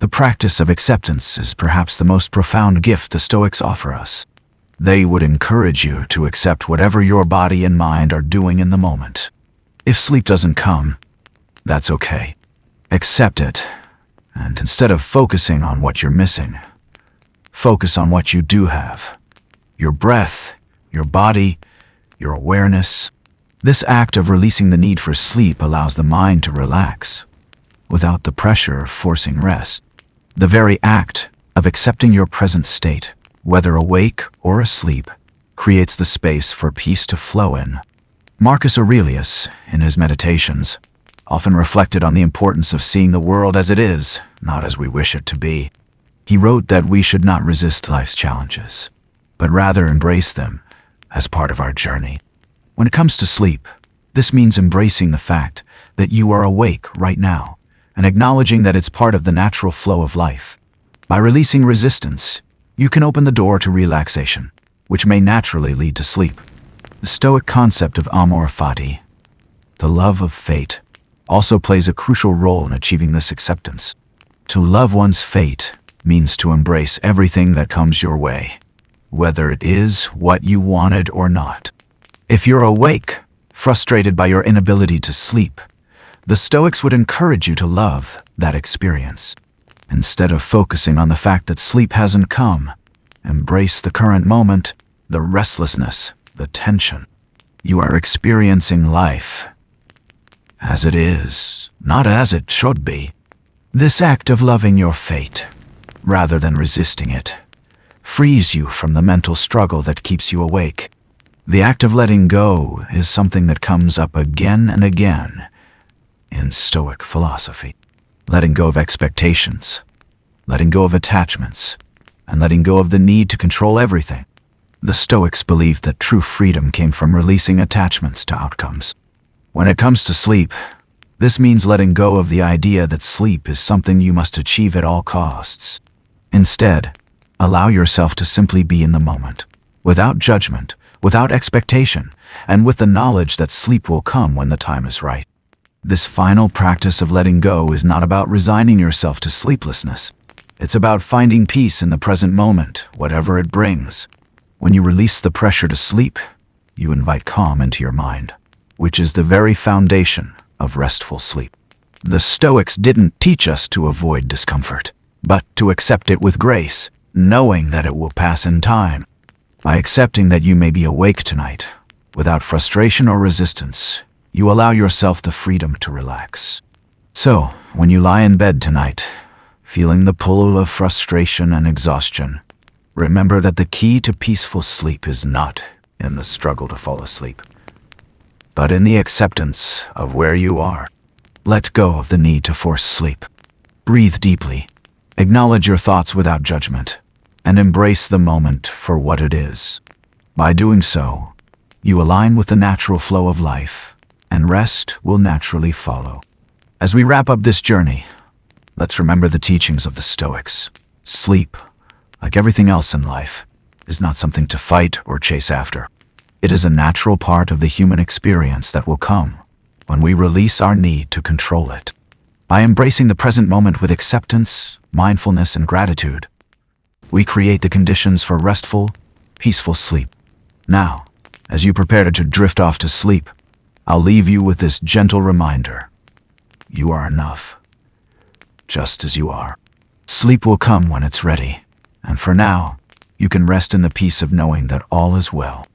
[SPEAKER 1] The practice of acceptance is perhaps the most profound gift the Stoics offer us. They would encourage you to accept whatever your body and mind are doing in the moment. If sleep doesn't come, that's okay. Accept it, and instead of focusing on what you're missing, focus on what you do have: your breath, your body, your awareness. This act of releasing the need for sleep allows the mind to relax, without the pressure of forcing rest. The very act of accepting your present state, whether awake or asleep, creates the space for peace to flow in. Marcus Aurelius, in his Meditations, often reflected on the importance of seeing the world as it is, not as we wish it to be. He wrote that we should not resist life's challenges, but rather embrace them as part of our journey. When it comes to sleep, this means embracing the fact that you are awake right now and acknowledging that it's part of the natural flow of life. By releasing resistance, you can open the door to relaxation, which may naturally lead to sleep. The Stoic concept of amor fati, the love of fate, also plays a crucial role in achieving this acceptance. To love one's fate means to embrace everything that comes your way, whether it is what you wanted or not. If you're awake, frustrated by your inability to sleep, the Stoics would encourage you to love that experience. Instead of focusing on the fact that sleep hasn't come, embrace the current moment, the restlessness, the tension. You are experiencing life as it is, not as it should be. This act of loving your fate, rather than resisting it, frees you from the mental struggle that keeps you awake. The act of letting go is something that comes up again and again in Stoic philosophy. Letting go of expectations, letting go of attachments, and letting go of the need to control everything. The Stoics believed that true freedom came from releasing attachments to outcomes. When it comes to sleep, this means letting go of the idea that sleep is something you must achieve at all costs. Instead, allow yourself to simply be in the moment, without judgment, without expectation, and with the knowledge that sleep will come when the time is right. This final practice of letting go is not about resigning yourself to sleeplessness. It's about finding peace in the present moment, whatever it brings. When you release the pressure to sleep, you invite calm into your mind, which is the very foundation of restful sleep. The Stoics didn't teach us to avoid discomfort, but to accept it with grace, knowing that it will pass in time. By accepting that you may be awake tonight, without frustration or resistance, you allow yourself the freedom to relax. So, when you lie in bed tonight, feeling the pull of frustration and exhaustion, remember that the key to peaceful sleep is not in the struggle to fall asleep, but in the acceptance of where you are. Let go of the need to force sleep. Breathe deeply, acknowledge your thoughts without judgment, and embrace the moment for what it is. By doing so, you align with the natural flow of life, and rest will naturally follow. As we wrap up this journey, let's remember the teachings of the Stoics. Sleep, like everything else in life, is not something to fight or chase after. It is a natural part of the human experience that will come when we release our need to control it. By embracing the present moment with acceptance, mindfulness, and gratitude, we create the conditions for restful, peaceful sleep. Now, as you prepare to drift off to sleep, I'll leave you with this gentle reminder. You are enough, just as you are. Sleep will come when it's ready, and for now, you can rest in the peace of knowing that all is well.